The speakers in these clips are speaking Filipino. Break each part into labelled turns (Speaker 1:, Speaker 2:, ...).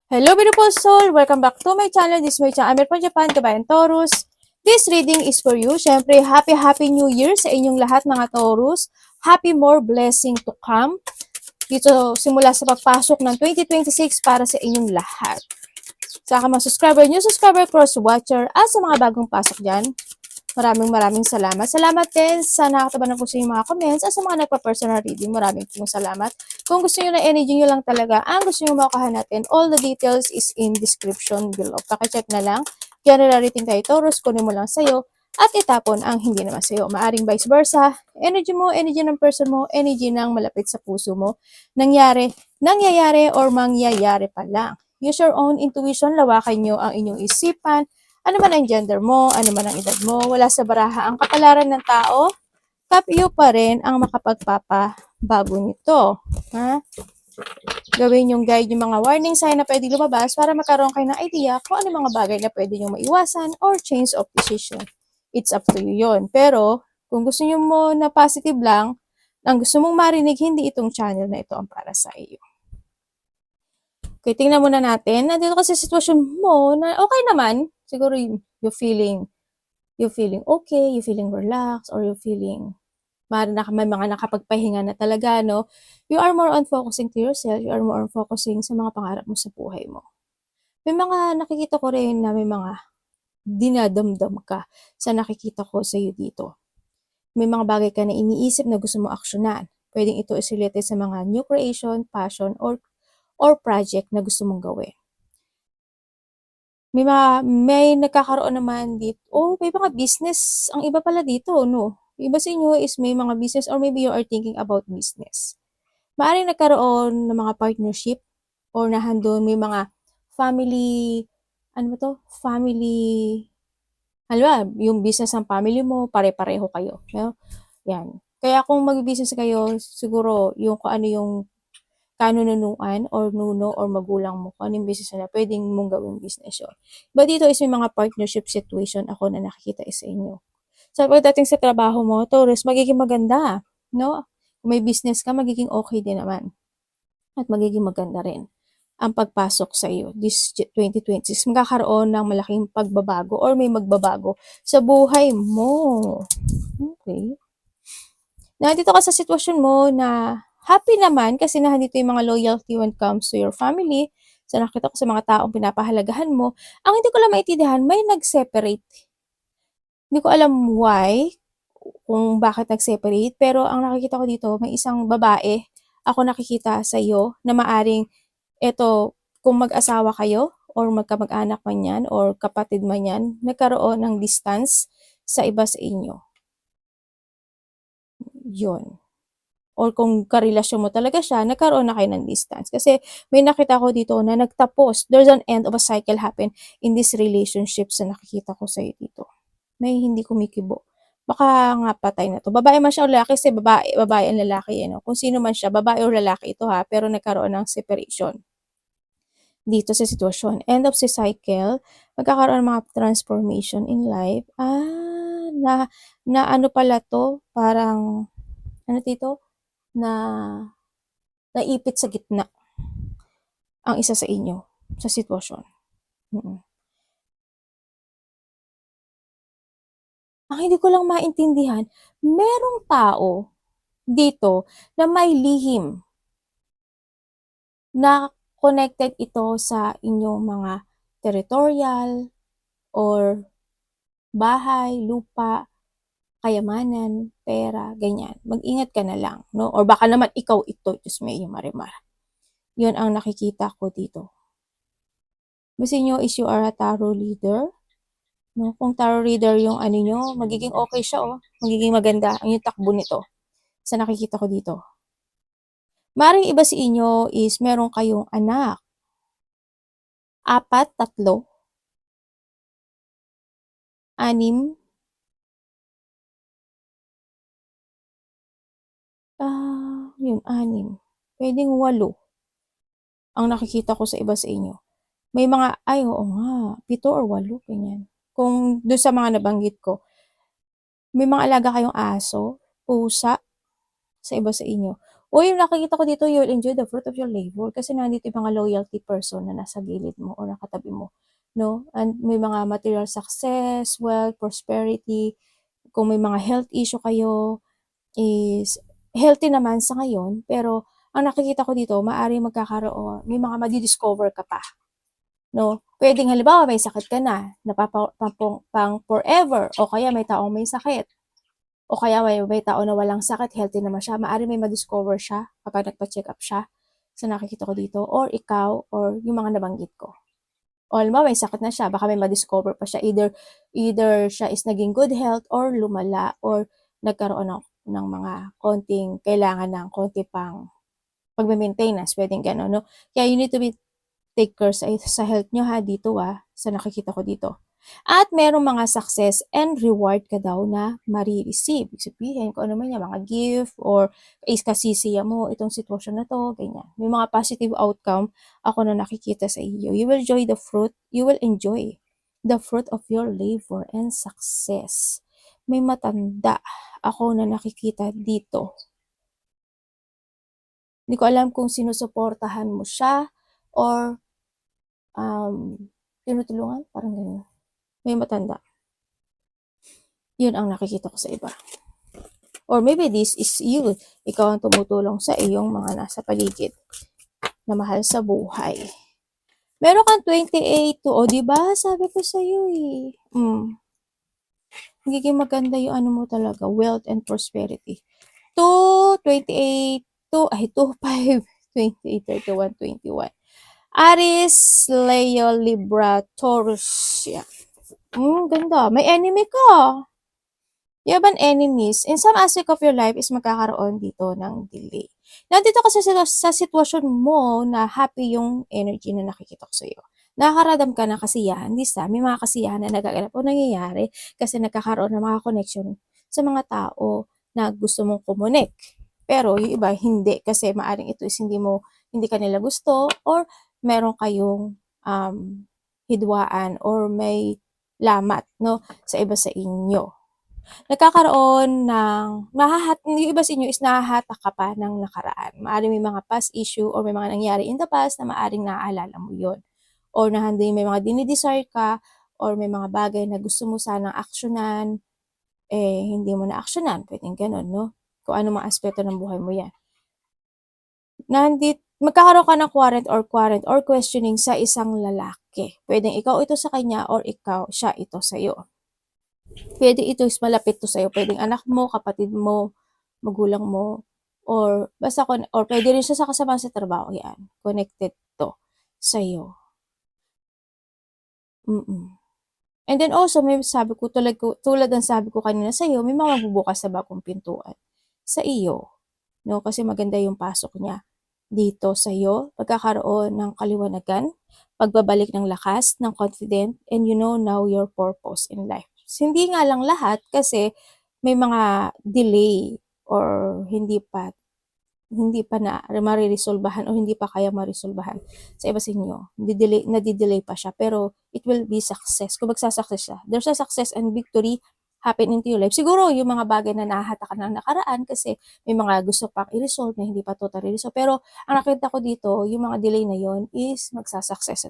Speaker 1: Hello beautiful soul! Welcome back to my channel. This is my channel. Amir from Japan, Kabayan Taurus. This reading is for you. Siyempre, happy New Year sa inyong lahat mga Taurus. Happy more blessing to come. Dito simula sa pagpasok ng 2026 para sa inyong lahat. Sa mga subscriber, new subscriber, cross-watcher, at sa mga bagong pasok dyan, maraming salamat. Salamat din sa nakataba ng puso yung mga comments at sa mga nagpa-personal reading. Maraming salamat. Kung gusto nyo na energy nyo lang talaga, ang gusto nyo makuha natin, all the details is in description below. Pakicheck na lang. General reading tayo, Taurus, kunin mo lang sa'yo at itapon ang hindi naman sa'yo. Maaring vice versa. Energy mo, energy ng person mo, energy ng malapit sa puso mo. Nangyayari or mangyayari pa lang. Use your own intuition, lawakan nyo ang inyong isipan. Ano man ang gender mo, ano man ang edad mo, wala sa baraha ang kapalaran ng tao, kapyo pa rin ang makapagpapabago nito. Ha? Gawin yung guide yung mga warning sign na pwede lumabas para magkaroon kayo ng idea kung ano mga bagay na pwede nyo maiwasan or change of decision. It's up to you yon. Pero, kung gusto nyo mo na positive lang, ang gusto mong marinig, hindi itong channel na ito ang para sa iyo. Okay, tingnan muna natin. Nandito kasi sitwasyon mo na okay naman. Siguro you feeling okay, you feeling relaxed, or you feeling may mga nakapagpahinga na talaga, no? You are more on focusing to yourself. You are more on focusing sa mga pangarap mo sa buhay mo. May mga nakikita ko rin na may mga dinadamdam ka sa nakikita ko sa iyo dito. May mga bagay ka na iniisip na gusto mo aksyonan. Pwedeng ito is related sa mga new creation, passion, or project na gusto mong gawin. May nagkakaroon naman dito, may mga business, ang iba pala dito, no? Iba sa inyo is may mga business or maybe you are thinking about business. Maaaring nagkaroon ng mga partnership or nahandon may mga family, halimbawa, yung business ng family mo, pare-pareho kayo. No? Yan. Kaya kung mag-business kayo, siguro yung kung ano yung kanununuan or nuno or magulang mo, kung anong business na pwedeng mong gawing business yun. But dito is may mga partnership situation ako na nakikita sa inyo. So, pagdating sa trabaho mo, Taurus, magiging maganda, no? Kung may business ka, magiging okay din naman. At magiging maganda rin ang pagpasok sa iyo this 2026. Magkakaroon ng malaking pagbabago or may magbabago sa buhay mo. Okay. Nandito ka sa sitwasyon mo na happy naman kasi nandito yung mga loyalty when it comes to your family. So nakita ko sa mga taong pinapahalagahan mo. Ang hindi ko lang maintindihan, may nag-separate. Hindi ko alam why, kung bakit nag-separate, pero ang nakikita ko dito, may isang babae ako nakikita sa iyo na maaring kung mag-asawa kayo or magkamag-anak man yan or kapatid man yan, nagkaroon ng distance sa iba sa inyo. Yun. Or kung karelasyon mo talaga siya, nagkaroon na kayo ng distance. Kasi may nakita ko dito na nagtapos. There's an end of a cycle happen in this relationship sa nakikita ko sa'yo dito. May hindi kumikibo. Baka nga patay na to. Babae man siya o lalaki, kasi babae ang lalaki. Kung sino man siya, babae o lalaki ito ha, pero nagkaroon ng separation dito sa sitwasyon. End of the cycle, magkakaroon ng mga transformation in life. Na ano pala to, parang, dito? Naipit sa gitna ang isa sa inyo sa sitwasyon. Ang hindi ko lang maintindihan, merong tao dito na may lihim na connected ito sa inyong mga territorial or bahay, lupa, kayamanan, pera, ganyan. Mag-ingat ka na lang, no? Or baka naman ikaw ito, Diyos may marimar. Yun ang nakikita ko dito. Gusto nyo is you are a tarot reader. No? Kung tarot reader yung ano nyo, magiging okay siya, magiging maganda ang yung takbo nito sa nakikita ko dito. Maring iba sa inyo is meron kayong anak. 4, 3, 6, yun, 6. Pwedeng 8. Ang nakikita ko sa iba sa inyo. May mga, oo nga, 7 or 8, ganyan. Kung doon sa mga nabanggit ko, may mga alaga kayong aso, pusa, sa iba sa inyo. O yung nakikita ko dito, you'll enjoy the fruit of your labor kasi nandito yung mga loyalty person na nasa gilid mo o nakatabi mo, no? And may mga material success, wealth, prosperity. Kung may mga health issue kayo, is healthy naman sa ngayon, pero ang nakikita ko dito, maaaring magkakaroon, may mga madi-discover ka pa, no? Pwedeng halimbawa may sakit ka na, pang forever, o kaya may taong may sakit, o kaya may tao na walang sakit, healthy naman siya, maaaring may ma-discover siya kapag nagpa-check up siya. So nakikita ko dito, or ikaw, or yung mga nabanggit ko. O halimbawa may sakit na siya, baka may ma-discover pa siya, either siya is naging good health, or lumala, or nagkaroon ng mga konting, kailangan ng konti pang pagme-maintenance, pwedeng gano'n, no? Kaya you need to take care sa health nyo ha, dito sa nakikita ko dito. At merong mga success and reward ka daw na marireceive. Ibig sabihin, kung ano man yan, mga gift or is kasisiya mo, itong sitwasyon na to, ganyan. May mga positive outcome ako na nakikita sa iyo. You will enjoy the fruit of your labor and success. May matanda ako na nakikita dito. Hindi ko alam kung sinusuportahan mo siya or tinutulungan, parang ganyan. May matanda. Yun ang nakikita ko sa iba. Or maybe this is you. Ikaw ang tumutulong sa iyong mga nasa paligid na mahal sa buhay. Meron kang 28 to, o diba? Sabi ko sa iyo eh. Magiging maganda yung ano mo talaga, wealth and prosperity. 2, 28, 2, 5, 28, 31, 21. Aries, Leo, Libra, Taurus. Yeah. Ganda. May enemy ka. You have an enemies. In some aspect of your life is magkakaroon dito ng delay. Nandito kasi sa sitwasyon mo na happy yung energy na nakikita ko sa iyo. Nakakaradam ka ng kasiyahan. May mga kasiyahan na nagaganap o nangyayari kasi nagkakaroon ng mga connection sa mga tao na gusto mong kumunik. Pero yung iba hindi kasi maaring ito is hindi kanila gusto or meron kayong hidwaan or may lamat no sa iba sa inyo. Nagkakaroon ng yung iba sa inyo is nahahatak ka pa ng nakaraan. Maaaring may mga past issue or may mga nangyari in the past na maaaring naaalala mo yon. Or may mga dinidesire ka or may mga bagay na gusto mo sanang aksyonan, hindi mo na aksyonan. Pwedeng ganun, no? Kung ano mga aspeto ng buhay mo yan. Magkakaroon ka ng quarrel or questioning sa isang lalaki. Pwedeng ikaw ito sa kanya or siya ito sa iyo. Pwede ito is malapit to sa'yo. Pwedeng anak mo, kapatid mo, magulang mo, or pwede rin siya sa kasama sa trabaho. Yan. Connected to sa'yo. And then also, may sabi ko, tulad ng sabi ko kanina sa'yo, may mga magbubukas sa bagong pintuan sa iyo. No? Kasi maganda yung pasok niya dito sa'yo. Pagkakaroon ng kaliwanagan, pagbabalik ng lakas, ng confident, and you know now your purpose in life. Hindi nga lang lahat kasi may mga delay or hindi pa na mariresolbahan o hindi pa kaya marisolbahan sa iba sa inyo. Nadidelay pa siya pero it will be success. Kung magsasuccess siya, there's a success and victory happen into your life. Siguro yung mga bagay na nahahatakan ng nakaraan kasi may mga gusto pang i-resolve na hindi pa totally resolve. Pero ang nakita ko dito, yung mga delay na yon is magsasuccess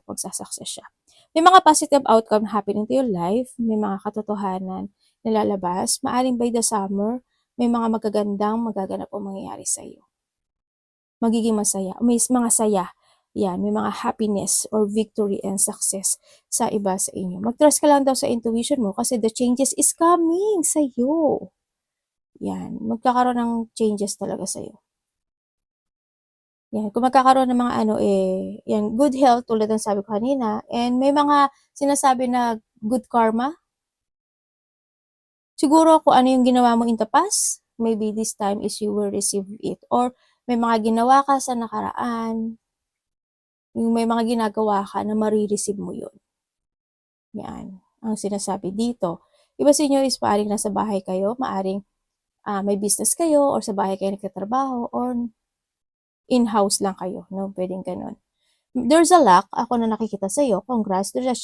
Speaker 1: siya. May mga positive outcome happen into your life. May mga katotohanan na lalabas. Maaring by the summer, may mga magaganap o mangyayari sa iyo. Magiging masaya. May mga saya. Yan, may mga happiness or victory and success sa iba sa inyo. Mag-trust ka lang daw sa intuition mo kasi the changes is coming sa iyo. Yan, magkakaroon ng changes talaga sa iyo. Yan, kung magkakaroon ng mga yan, good health tulad ng sabi ko kanina, and may mga sinasabi na good karma. Siguro kung ano yung ginawa mo in the past, maybe this time is you will receive it. Or may mga ginawa ka sa nakaraan, yung may mga ginagawa ka na marireceive mo yun. Yan, ang sinasabi dito. Iba sa inyo is maaring nasa bahay kayo, maaring may business kayo, or sa bahay kayo nagtatrabaho, or in-house lang kayo. No? Pwedeng ganun. There's a luck, ako na nakikita sa iyo, congrats, there's a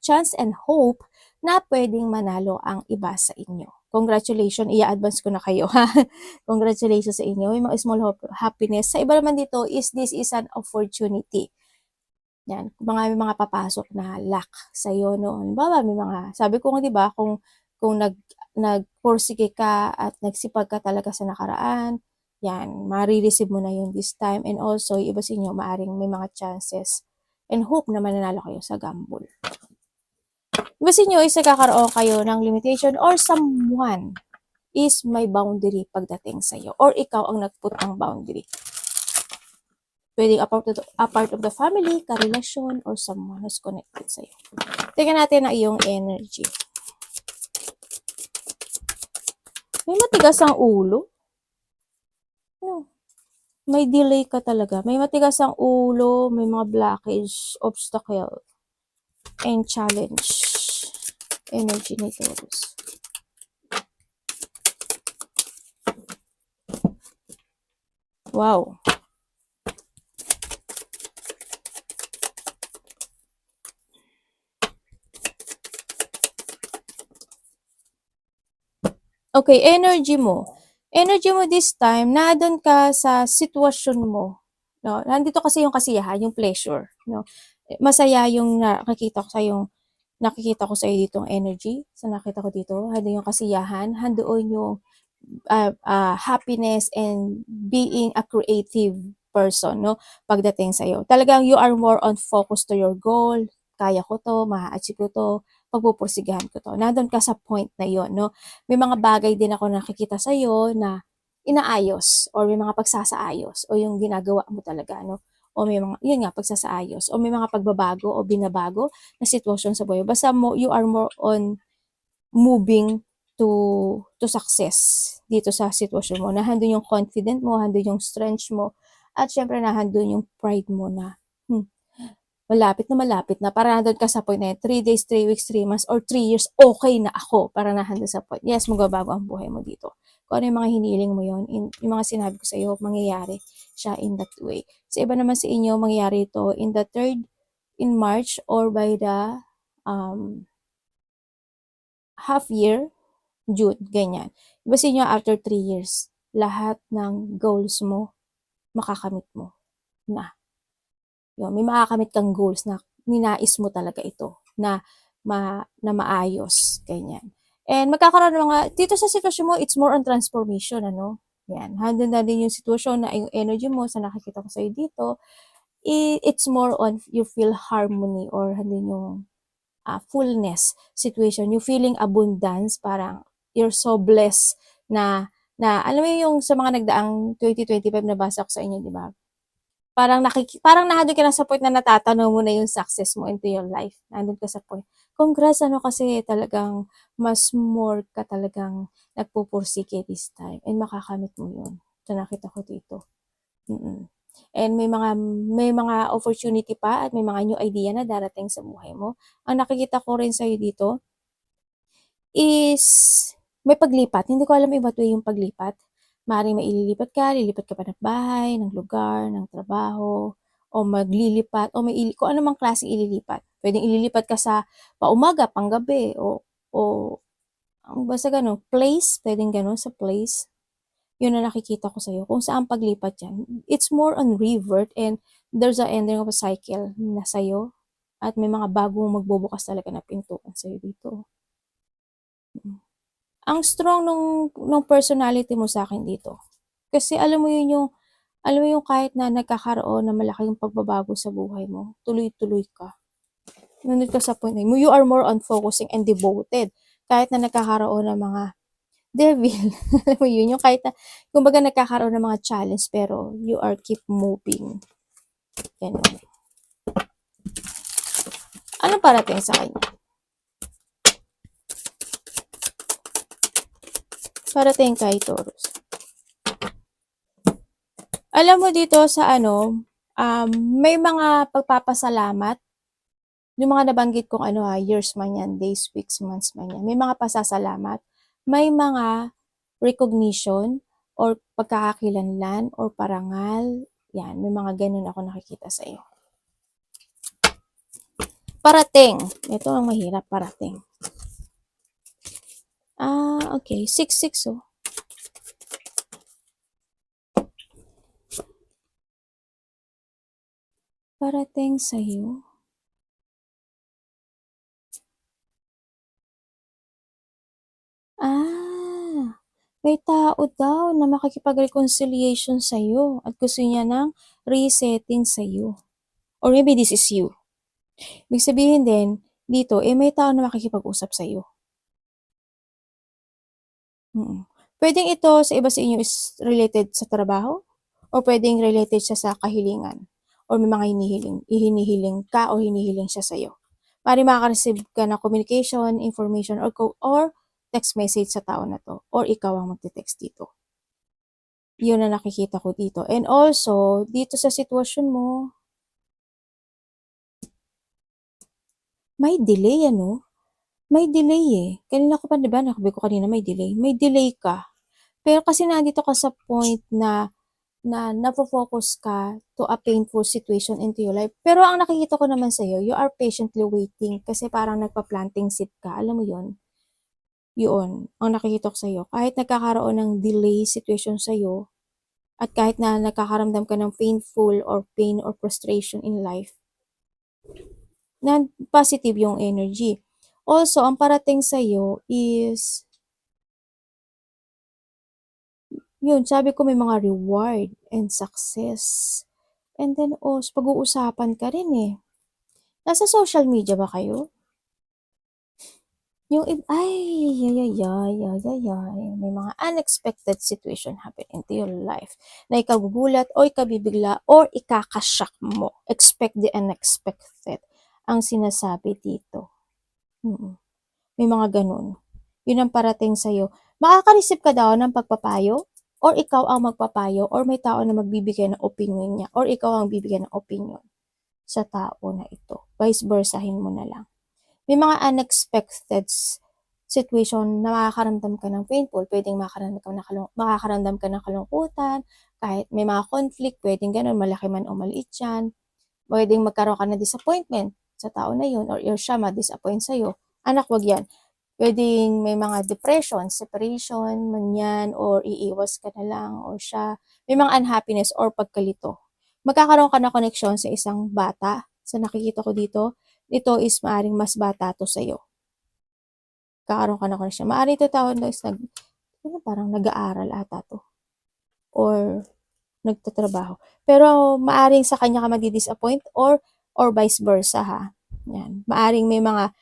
Speaker 1: chance and hope na pwedeng manalo ang iba sa inyo. congratulations, i-advance ko na kayo. Congratulations sa inyo. Yung mga small happiness. Sa iba naman dito is this is an opportunity. Yan, may mga papasok na luck sa iyo no. Halimbawa, may mga sabi ko nga 'di ba, kung nagpursige ka at nagsipag ka talaga sa nakaraan, yan, mare-receive mo na yun this time. And also, yung iba sa inyo, maaring may mga chances and hope na mananalo kayo sa gamble. Iba sa inyo is nagkakaroon kayo ng limitation or someone is may boundary pagdating sa iyo or ikaw ang nagput ng boundary. Pwedeng a part of the family, karelasyon, or someone who's connected sa iyo. Tingnan natin ang iyong energy. May matigas ang ulo. No. May delay ka talaga. May matigas ang ulo, may mga blockage, obstacle, and challenge. Energy ni Taurus. Wow. Okay, energy mo. Energy mo this time, doon ka sa sitwasyon mo. No? Nandito kasi yung kasiyahan, yung pleasure. No? Masaya yung nakikita ko sa iyo ditong energy. Sa nakita ko dito, hando yung kasiyahan, handoon yung happiness and being a creative person, no? Pagdating sa iyo. Talagang you are more on focus to your goal. Kaya ko to, ma-achieve ko to, pagpupursigahan ko to. Nandun ka sa point na yon, no? May mga bagay din ako nakikita sa iyo na inaayos or may mga pagsasaayos o yung ginagawa mo talaga, no? O may mga, yun nga, pagsasaayos o may mga pagbabago o binabago na sitwasyon sa buhay. Basta you are more on moving to success dito sa sitwasyon mo. Nahandun yung confident mo, handun yung strength mo, at syempre nahandun yung pride mo na malapit na. Para nandun ka sa point na 3 days, 3 weeks, 3 months, or 3 years, okay na ako. Para nahandun sa point. Yes, magbabago ang buhay mo dito. Kung ano yung mga hiniling mo yon, yung mga sinabi ko sa iyo, mangyayari siya in that way. Sa iba naman sa inyo, mangyayari ito in the 3rd in March or by the half year, June, ganyan. Iba sa inyo, after 3 years, lahat ng goals mo, makakamit mo na. Yun, may makakamit kang goals na ninais mo talaga ito, na maayos, ganyan. And magkakaroon ng mga, dito sa sitwasyon mo, it's more on transformation, ano? Yan, handle na din yung sitwasyon na yung energy mo sa nakikita ko sa'yo dito, it's more on you feel harmony or handle yung fullness situation, you feeling abundance, parang you're so blessed na alam mo yung sa mga nagdaang 2025 na basa ko sa inyo, di ba? Parang nandun ka na sa point na natatanaw mo na yung success mo into your life. Nandun ka sa point. Congrats, kasi talagang mas more ka talagang nagpupursige this time and makakamit mo yun. So, nakita ko dito. And may mga opportunity pa at may mga new idea na darating sa buhay mo. Ang nakikita ko rin sa'yo dito is may paglipat. Hindi ko alam iba't way yung paglipat. Maaaring lilipat ka pa ng bahay, ng lugar, ng trabaho, o maglilipat, o kung ano mang klaseng ililipat. Pwedeng ililipat ka sa paumaga, panggabi, o basta gano'n, place, pwedeng gano'n sa place. Yun ang nakikita ko sa'yo. Kung saan paglipat yan. It's more on revert and there's a ending of a cycle na sa'yo. At may mga bagong magbubukas talaga na pintuan sa'yo dito. Ang strong nung personality mo sa akin dito. Kasi alam mo yung kahit na nagkakaroon na malaking pagbabago sa buhay mo, tuloy-tuloy ka. Nandun ka sa point na you are more on focusing and devoted. Kahit na nagkakaroon ng mga devil, alam mo yun, yung kahit na, kumbaga nagkakaroon ng mga challenge, pero you are keep moving. Ganun. Anong parating sa kanya? Parating kay Taurus. Alam mo dito sa may mga pagpapasalamat, yung mga nabanggit kong years man yan, days, weeks, months man yan, may mga pasasalamat, may mga recognition, or pagkakakilanlan, or parangal, yan, may mga ganun ako nakikita sa iyo. Parating. Ito ang mahirap, parating. Okay. 6-6, oh. Parating sa'yo. May tao daw na makikipag-reconciliation sa'yo at gusto niya ng resetting sa'yo. Or maybe this is you. Ibig sabihin din, dito, may tao na makikipag-usap sa'yo. Pwedeng ito sa iba sa inyo is related sa trabaho, o pwedeng related siya sa kahilingan, or may mga hinihiling ka o hinihiling siya sa'yo. Maaaring makaka-receive ka ng communication, information, or text message sa tao na to, or ikaw ang magte-text dito. Yun na nakikita ko dito. And also, dito sa sitwasyon mo, may delay, ano? May delay eh. Kanina ko pa, di ba, nakabi ko kanina may delay. May delay ka. Pero kasi nandito ka sa point na nafo-focus ka to a painful situation into your life. Pero ang nakikita ko naman sa'yo, you are patiently waiting kasi parang nagpa-planting seed ka. Alam mo yun? Yun, ang nakikita ko sa'yo. Kahit nagkakaroon ng delay situation sa'yo, at kahit na nagkakaramdam ka ng painful or pain or frustration in life, na positive yung energy. Also, ang parating sa'yo is, yun, sabi ko may mga reward and success. And then, pag-uusapan ka rin eh. Nasa social media ba kayo? May mga unexpected situation happen into your life na ikagugulat o ikabibigla or ikakashock mo. Expect the unexpected ang sinasabi dito. May mga ganun. Yun ang parating sa'yo. Makaka-receive ka daw ng pagpapayo, or ikaw ang magpapayo, or may tao na magbibigay ng opinion niya, or ikaw ang bibigyan ng opinion sa tao na ito. Vice versahin mo na lang. May mga unexpected situation na makakaramdam ka ng painful, pwedeng makakaramdam ka ng kalungkutan, kahit may mga conflict, pwedeng ganun, malaki man o maliit yan. Pwedeng magkaroon ka ng disappointment sa tao na yun, or siya ma-disappoint sa'yo. Anak, wag yan. Pwedeng may mga depression, separation, man yan, or iiwas ka na lang, or siya. May mga unhappiness or pagkalito. Magkakaroon ka ng koneksyon sa isang bata. Sa nakikita ko dito, ito is maaring mas bata to sa'yo. Kakaroon ka ng koneksyon. Maaring ito tao na is parang nag-aaral ata to. Or nagtatrabaho. Pero maaring sa kanya ka madi-disappoint or vice versa ha. Yan. Maaring may mga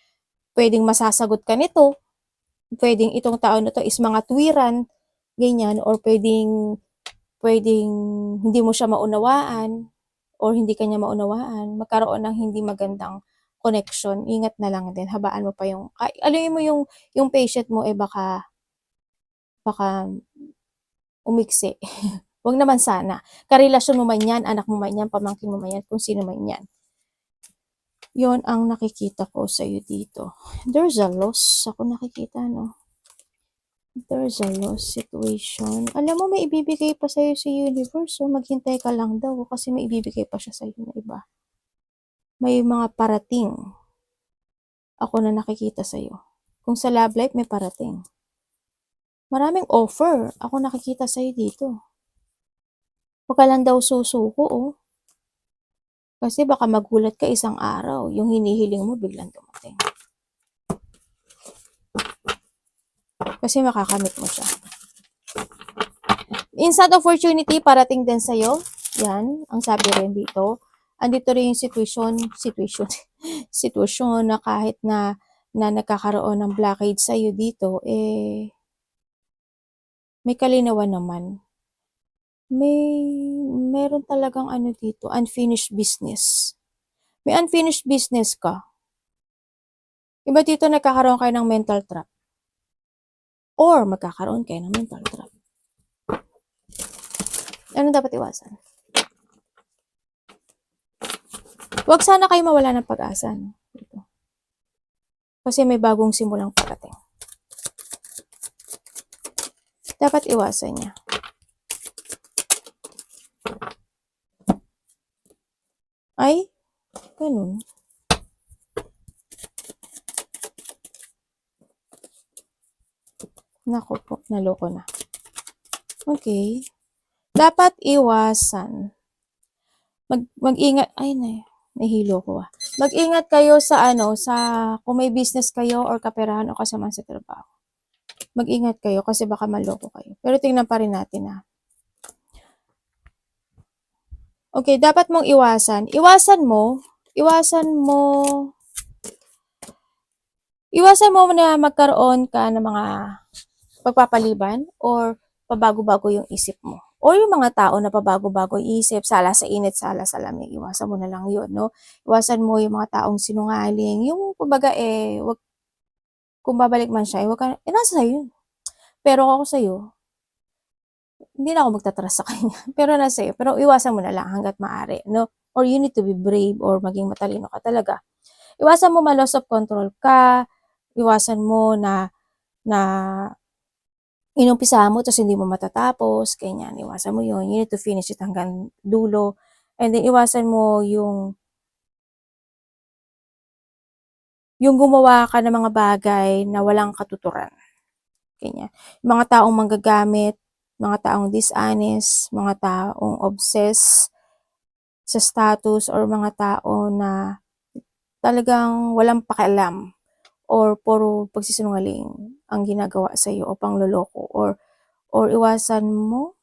Speaker 1: pwedeng masasagot ka nito. Pwedeng itong tao na to is mga tuwiran, ganyan, or pwedeng hindi mo siya maunawaan or hindi kanya maunawaan, magkaroon ng hindi magandang connection. Ingat na lang din, habaan mo pa alam mo yung patient mo baka umiksi. Wag naman sana. Karelasyon mo man yan, anak mo man yan, pamangkin mo man yan, kung sino man yan. Yon ang nakikita ko sa iyo dito. There's a loss. Ako nakikita, no? There's a loss situation. Alam mo, may ibibigay pa sa'yo si universe. So, maghintay ka lang daw kasi may ibibigay pa siya sa'yo na iba. May mga parating. Ako na nakikita sa'yo. Kung sa love life, may parating. Maraming offer. Ako nakikita sa'yo dito. Huwag ka lang daw susuko, oh. Kasi baka magulat ka isang araw. Yung hinihiling mo, biglang dumating. Kasi makakamit mo siya. Instant opportunity, parating din sa'yo. Yan, ang sabi rin dito. Andito rin yung sitwasyon na kahit na nagkakaroon ng blockade sa'yo dito, may kalinawan naman. Meron talagang dito, unfinished business. May unfinished business ka. Iba dito nagkakaroon kayo ng mental trap. Or magkakaroon kayo ng mental trap. Ano dapat iwasan? Huwag sana kayo mawala ng pag-asa. No? Dito. Kasi may bagong simulang parating. Dapat iwasan niya. Ay, ganun. Naku po, naloko na. Okay. Dapat iwasan. Mag-ingat, ay nahilo ko Mag-ingat kayo sa kung may business kayo or kaperahan o kasama sa trabaho. Mag-ingat kayo kasi baka maloko kayo. Pero tingnan pa rin natin Okay, dapat mong iwasan. Iwasan mo na magkaroon ka ng mga pagpapaliban or pabago-bago yung isip mo. Or yung mga tao na pabago-bago isip, sala sa init, sala sa lamig, iwasan mo na lang yun, no? Iwasan mo yung mga taong sinungaling, yung kumbaga wag, kung babalik man siya, wag ka, nasa sa'yo yun. Pero ako sa'yo, hindi na ako magtatrust sa kanya. Pero nasa sa'yo. Pero iwasan mo na lang hanggat maaari, no? Or you need to be brave or maging matalino ka talaga. Iwasan mo ma-loss of control ka, iwasan mo na inumpisahan mo tapos hindi mo matatapos, ganyan. Iwasan mo yun. You need to finish it hanggang dulo. And then, iwasan mo yung gumawa ka ng mga bagay na walang katuturan. Ganyan. Yung mga taong manggagamit, mga taong dishonest, mga taong obsessed sa status or mga tao na talagang walang pakialam or puro pagsisinungaling ang ginagawa sa iyo o pangloloko or iwasan mo.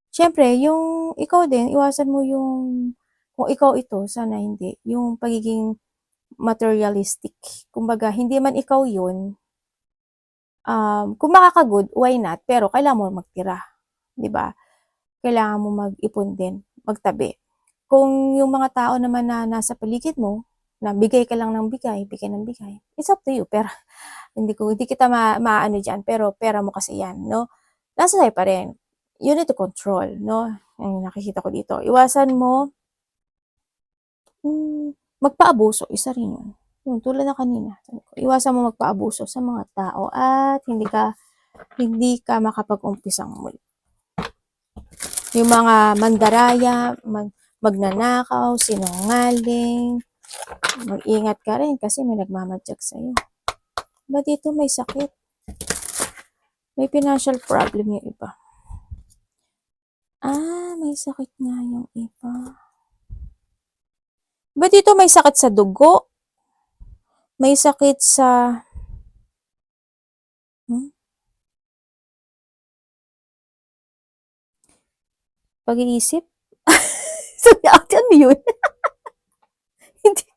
Speaker 1: Siyempre, yung ikaw din, iwasan mo yung kung ikaw ito, sana hindi, yung pagiging materialistic. Kumbaga, hindi man ikaw yun, kung makaka-good, why not? Pero kailangan mo magtira, 'di ba? Kailangan mo mag-ipon din, magtabi. Kung yung mga tao naman na nasa paligid mo, na bigay ka lang ng bigay ng bigay, it's up to you. Pero hindi kita maano diyan, pero pera mo kasi 'yan, no? Nasa sa'yo pa rin. You need to control, no? Ang nakikita ko dito. Iwasan mo magpaabuso, isa rin yun. Yun, tulad ng kanina. Iwasan mo magpaabuso sa mga tao at hindi ka makapag-umpisang muli. Yung mga mandaraya, magnanakaw, sinungaling, mag-ingat ka rin kasi may nagmamadyak sa'yo. Ba dito may sakit? May financial problem yung iba. May sakit nga yung iba. Ba dito may sakit sa dugo? May sakit sa pag-iisip? Sabi ano yun?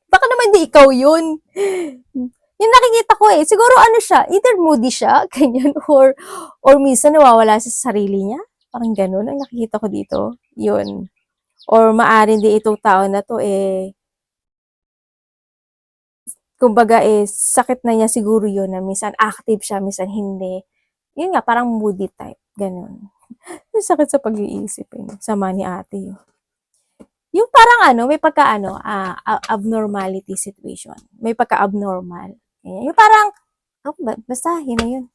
Speaker 1: Baka naman di ikaw yun. Yung nakikita ko siguro ano siya, either moody siya, ganyan, or minsan nawawala siya sa sarili niya. Parang ganun ang nakikita ko dito. Yun. Or maaring di itong tao na to kumbaga sakit na niya siguro yun na minsan active siya, minsan hindi. Yun nga, parang moody type. Ganun. Sakit sa pag-iisip sama ni ate yun. Yung parang may abnormality situation. May pagka-abnormal. Yung parang, basta, yun na yun.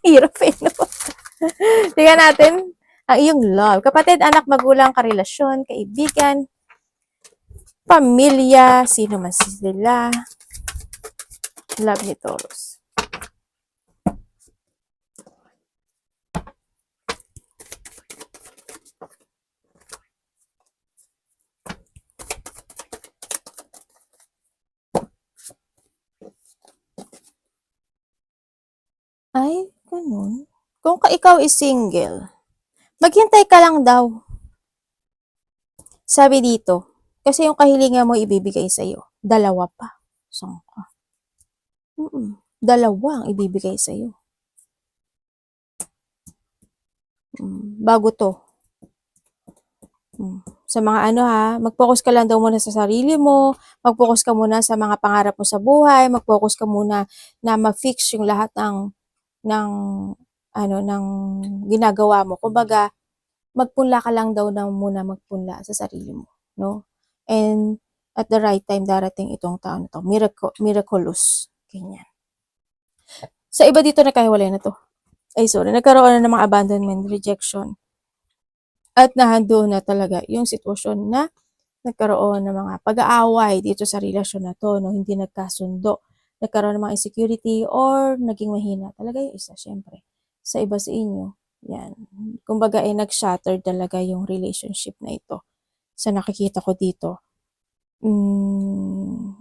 Speaker 1: Hirap no? Tingnan natin ang iyong love. Kapatid, anak, magulang, karelasyon, kaibigan, pamilya, sino man sila. Love ni Taurus. Ay, ganun. Kung ikaw is single, maghintay ka lang daw. Sabi dito, kasi yung kahilingan mo ibibigay sa'yo. Dalawa pa. Saan ka? Dalawa ang ibibigay sa'yo. Bago to. Sa mga mag-focus ka lang daw muna sa sarili mo, mag-focus ka muna sa mga pangarap mo sa buhay, mag-focus ka muna na ma-fix yung lahat ng ginagawa mo. Kumbaga, magpunla ka lang daw muna magpunla sa sarili mo, no? And at the right time darating itong taon na to, miraculous, ganyan. Sa iba dito nagkahiwalay na to. Nagkaroon na ng mga abandonment, rejection. At nahando na talaga yung sitwasyon na nagkaroon ng mga pag-aaway dito sa relasyon na to, no? Hindi nagkasundo. Nagkaroon ng mga insecurity or naging mahina. Talaga yung isa, syempre. sa iba sa inyo. Yan. Kumbaga, nag-shatter talaga yung relationship na ito. Sa nakikita ko dito.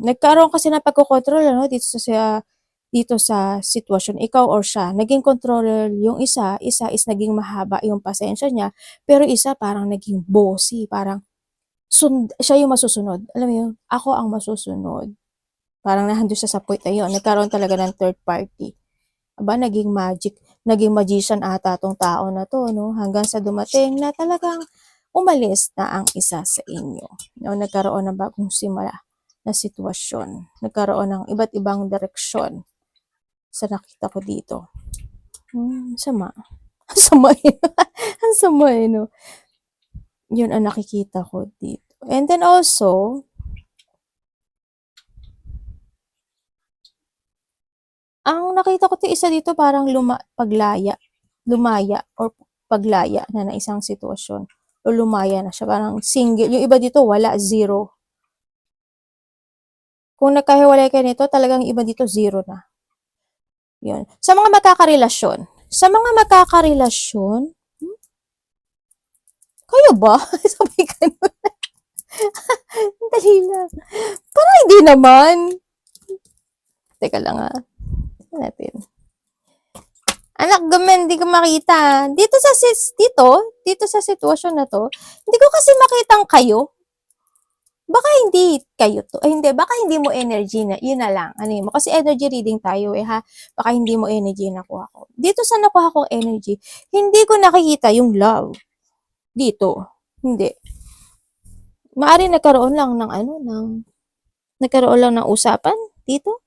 Speaker 1: Nagkaroon kasi ng pagkokontrol, ano, dito sa sitwasyon, ikaw or siya. Naging controller yung isa is naging mahaba yung pasensya niya, pero isa parang naging bossy, parang siya yung masusunod. Alam mo yun? Ako ang masusunod. Parang nandun siya sa point na yun. Nagkaroon talaga ng third party. Aba, naging magician ata tong tao na to, no? Hanggang sa dumating na talagang umalis na ang isa sa inyo. No? Nagkaroon ng bagong simula na sitwasyon. Nagkaroon ng iba't ibang direksyon sa nakita ko dito. Sama. Ang sama eh. Ang sama eh, no? Yun ang nakikita ko dito. And then also, ang nakita ko isa dito parang lumaya or paglaya na isang sitwasyon o lumaya na siya, parang single. Yung iba dito wala, zero. Kung nagkahiwalay kayo nito, talagang iba dito zero na. Yun. Sa mga magkakarelasyon, kayo ba? Sabi ka nun. Dali lang. Parang hindi naman. Teka lang ah. Natin. Anak, gamen, hindi ko makita. Dito sa sitwasyon na to, hindi ko kasi makitang kayo. Baka hindi kayo to. Hindi, baka hindi mo energy na, yun na lang. Ano yun mo? Kasi energy reading tayo eh ha. Baka hindi mo energy nakuha ko. Dito sa nakuha kong energy, hindi ko nakikita yung love. Dito. Hindi. Maari nagkaroon lang ng usapan dito.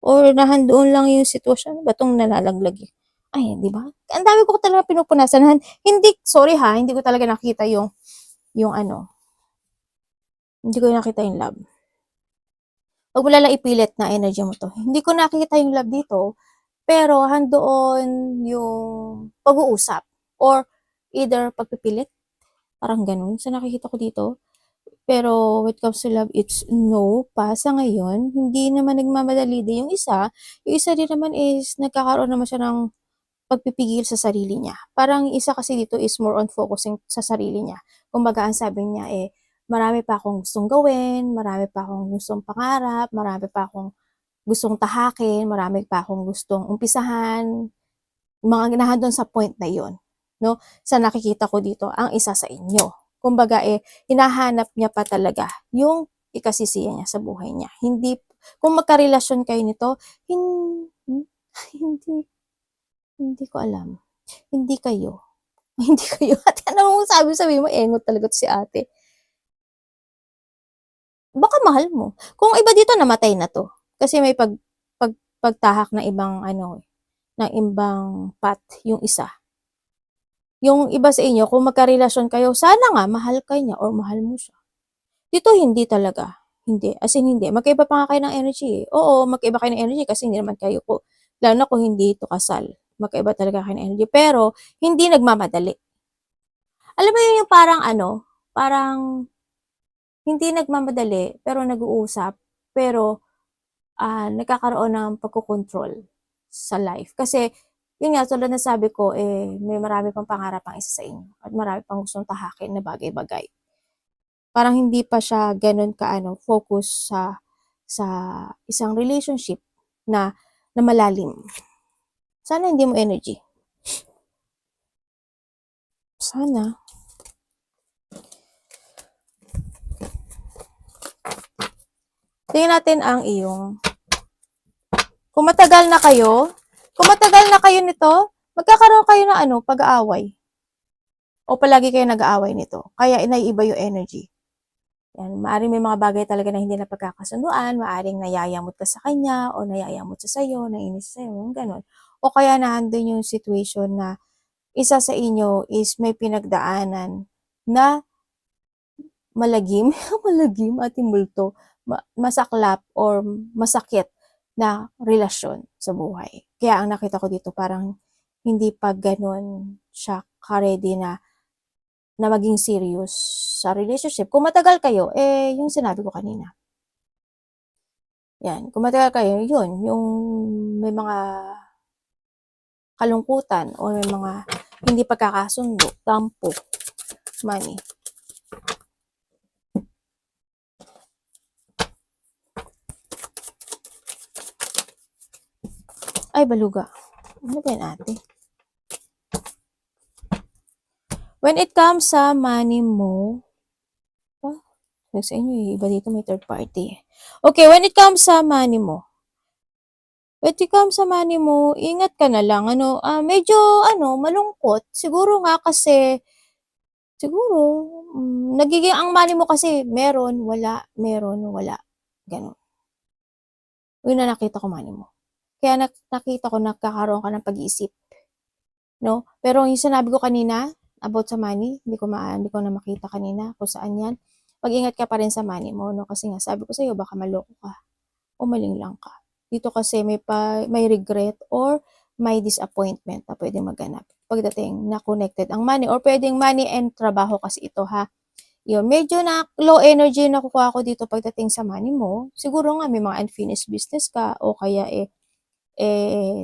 Speaker 1: Or nahandoon lang yung sitwasyon. Batong nalalaglag eh. Ay, di ba? Ang dami ko talaga pinupunasan. Hindi, sorry ha, hindi ko talaga nakita yung ano. Hindi ko nakita yung love. Huwag mo lala ipilit na energy mo to. Hindi ko nakita yung love dito, pero handoon yung pag-uusap. Or either pagpipilit, parang ganun. Sa nakikita ko dito. Pero when it comes to love, it's no pa sa ngayon. Hindi naman nagmamadali din yung isa. Yung isa din naman is nagkakaroon naman siya ng pagpipigil sa sarili niya. Parang isa kasi dito is more on focusing sa sarili niya. Kumbaga, ang sabi niya marami pa akong gustong gawin, marami pa akong gustong pangarap, marami pa akong gustong tahakin, marami pa akong gustong umpisahan, mga nahandon sa point na yon, no? Sa nakikita ko dito, ang isa sa inyo. Kumbaga, hinahanap niya pa talaga yung ikasisiya niya sa buhay niya. Hindi, kung magkarelasyon kayo nito, hindi, hindi ko alam. Hindi kayo. Hindi kayo. Ate, ano mo sabi mo, engot talaga to si ate. Baka mahal mo. Kung iba dito, namatay na to. Kasi may pagtahak na ibang, ng ibang path yung isa. Yung iba sa inyo, kung magkarelasyon kayo, sana nga mahal ka niya or mahal mo siya. Dito, hindi talaga. Hindi. As in, hindi. Magkaiba pa nga kayo ng energy eh. Oo, magkaiba kayo ng energy kasi hindi naman kayo ko. Lalo na kung hindi ito kasal. Magkaiba talaga kayo ng energy. Pero, hindi nagmamadali. Alam mo yun yung parang hindi nagmamadali, pero nag-uusap, pero nagkakaroon ng pagkokontrol sa life. Kasi, yun nga, tulad na sabi ko, may marami pang pangarap ang isa sa inyo at marami pang gustong tahakin na bagay-bagay. Parang hindi pa siya ganun focus sa isang relationship na malalim. Sana hindi mo energy. Sana. Tingnan natin ang iyong. Kung matagal na kayo nito, magkakaroon kayo ng pag-aaway. O palagi kayo nag-aaway nito. Kaya inaiiba yung energy. Yan, maaring may mga bagay talaga na hindi na pagkakasunduan, maaring nayayamot ka sa kanya, o nayayamot sa sayo, nainis sa'yo, ganun. O kaya nandun yung situation na isa sa inyo is may pinagdaanan na malagim, malagim, ating multo, masaklap or masakit na relasyon sa buhay. Kaya ang nakita ko dito parang hindi pa ganun siya ka-ready na maging serious sa relationship. Kung matagal kayo, yung sinabi ko kanina. Yan, kung matagal kayo, yun, yung may mga kalungkutan o may mga hindi pagkakasundo, tampo, money. Ay, baluga. Ano ba yan, ate? When it comes sa money mo, sa inyo, iba dito may third party. Okay, when it comes sa money mo, ingat ka na lang. Medyo, malungkot. Siguro nga kasi, nagiging ang money mo kasi, meron, wala, ganun. Yun na nakita ko money mo. Kaya nakita ko nagkakaroon ka ng pag-iisip. No? Pero yung sinabi ko kanina, about sa money, hindi ko na makita kanina kung saan yan. Mag-ingat ka pa rin sa money mo, no? Kasi nga, sabi ko sa'yo, baka maloko ka o malinglang ka. Dito kasi may regret or may disappointment na pwedeng maganap pagdating na connected ang money or pwedeng money and trabaho kasi ito ha. Yun, medyo na low energy na kukuha ko dito pagdating sa money mo. Siguro nga may mga unfinished business ka o kaya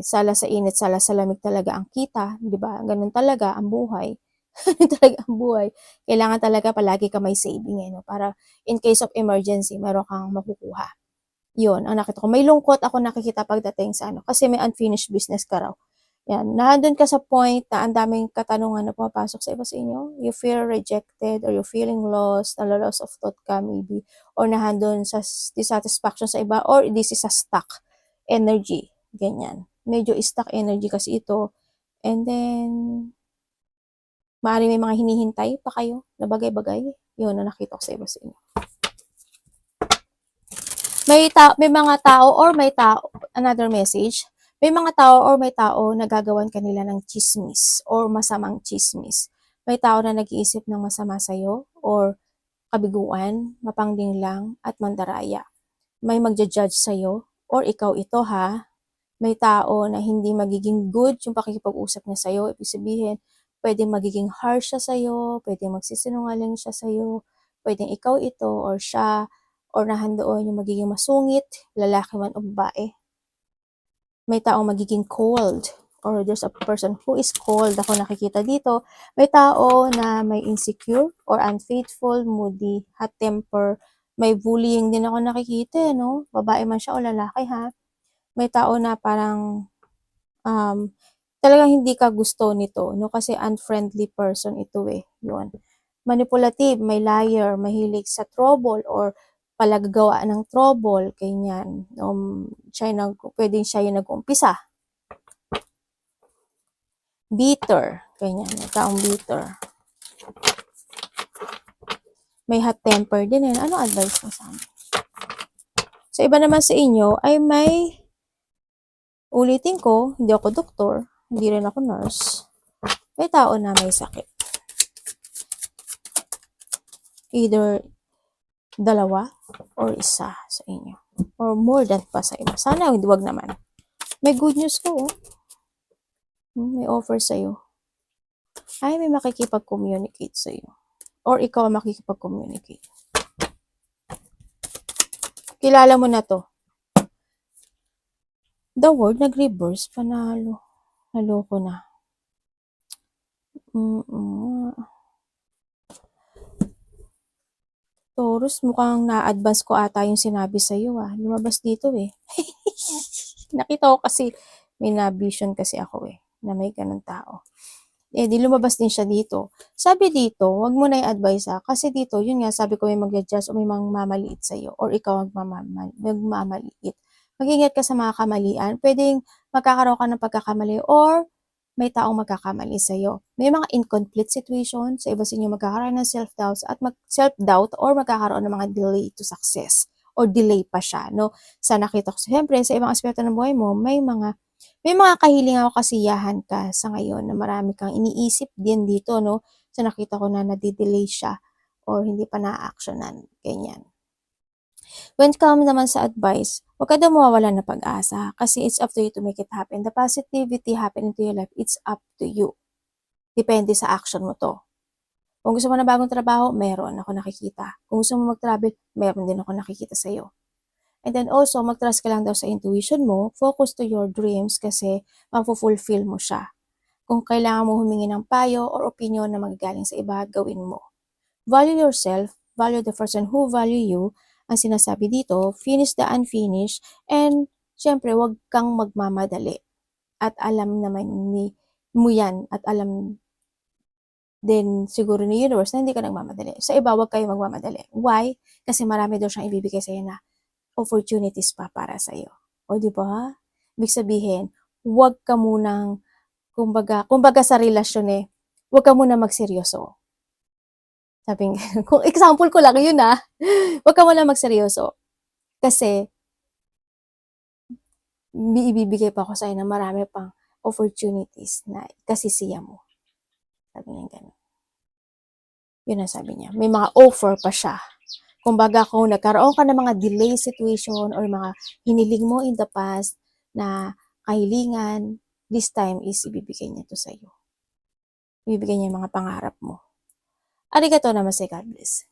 Speaker 1: sala sa init, sala sa lamig talaga ang kita, 'di ba? Ganun talaga ang buhay. Ganun talaga ang buhay. Kailangan talaga palagi ka may saving no? Para in case of emergency, meron kang makukuha. Yun, ang nakita ko. May lungkot ako nakikita pagdating sa kasi may unfinished business ka raw. Yan, nandun ka sa point na ang daming katanungan na pumapasok sa iba sa inyo. You feel rejected or you're feeling lost, loss of thought ka maybe, or nahandun sa dissatisfaction sa iba, or this is a stuck energy. Ganyan. Medyo stuck energy kasi ito. And then, maaaring may mga hinihintay pa kayo na bagay-bagay. Yun, na nakita ko sa iba sa inyo. May mga tao or may tao, another message, may mga tao or may tao na gagawan kanila ng chismis or masamang chismis. May tao na nag-iisip ng masama sa'yo or kabiguan, mapanglinlang at mandaraya. May magja-judge sa'yo or ikaw ito ha. May tao na hindi magiging good yung pakikipag-usap niya sa'yo. Ibig sabihin, pwedeng magiging harsh siya sa'yo, pwedeng magsisinungaling siya sa'yo, pwedeng ikaw ito or siya, or nahandoon yung magiging masungit, lalaki man o babae. May taong magiging cold, or there's a person who is cold. Ako nakikita dito. May tao na may insecure or unfaithful, moody, hot temper. May bullying din ako nakikita, no? Babae man siya o lalaki, ha? May tao na parang talagang hindi ka gusto nito, no? Kasi unfriendly person ito yun. Manipulative, may liar, mahilig sa trouble or palagawa ng trouble, ganyan. Pwedeng siya yung nag-umpisa. Bitter, ganyan. May taong bitter. May hot temper din Ano advice mo sa amin? Sa iba naman sa inyo ay ulitin ko, hindi ako doktor, hindi rin ako nurse. May tao na may sakit. Either dalawa or isa sa inyo. Or more than pa sa iba. Sana wag naman. May good news ko. May offer sa'yo. Ay, may makikipag-communicate sa'yo. Or ikaw makikipag-communicate. Kilala mo na to. The word nag-reverse. Panalo. Naloko na. Taurus, mukhang na-advance ko ata yung sinabi sa'yo Lumabas dito Nakita ko kasi, may na-vision kasi ako na may ganun tao. Di lumabas din siya dito. Sabi dito, wag mo na i-advise kasi dito, yun nga, sabi ko may mag-adjust o may mamaliit sa'yo or ikaw magmamaliit. Mag-ingat ka sa mga kamalian. Pwedeng magkakaroon ka ng pagkakamali or may taong magkakamali sa'yo. May mga incomplete situation, sa iba sa inyo magkakaroon ng self-doubt or magkakaroon ng mga delay to success or delay pa siya, no? Sa nakita ko, siyempre, sa ibang aspeto ng buhay mo, may mga kahilingan o kasiyahan ka sa ngayon na marami kang iniisip din dito, no? Sa nakita ko na nadidelay siya or hindi pa na-actionan, ganyan. When it comes naman sa advice, huwag ka daw mawawala ng pag-asa kasi it's up to you to make it happen. The positivity happening to your life, it's up to you. Depende sa action mo to. Kung gusto mo na bagong trabaho, meron ako nakikita. Kung gusto mo mag-travel, meron din ako nakikita sa'yo. And then also, mag-trust ka lang daw sa intuition mo, focus to your dreams kasi mapufulfill mo siya. Kung kailangan mo humingi ng payo or opinion na magagaling sa iba, gawin mo. Value yourself, value the person who value you. Ang sinasabi dito, finish the unfinished, and syempre, wag kang magmamadali. At alam naman mo yan, at alam din siguro ni universe na hindi ka nagmamadali. Sa iba, wag kayo magmamadali. Why? Kasi marami daw siyang ibibigay sa'yo na opportunities pa para sa'yo. O, di ba? Ibig sabihin, wag ka munang, kumbaga sa relasyon wag ka muna magseryoso. Sabi nga, kung example ko lang yun wag ka muna magseryoso. Kasi, may ibibigay pa ako sa'yo na marami pang opportunities na kasisiya mo. Sabi niya gano'n. Yun ang sabi niya. May mga offer pa siya. Kumbaga, kung nagkaroon ka ng mga delay situation or mga hiniling mo in the past na kahilingan, this time is ibibigay niya to sa'yo. Ibibigay niya yung mga pangarap mo. Arigatou namaste, God bless.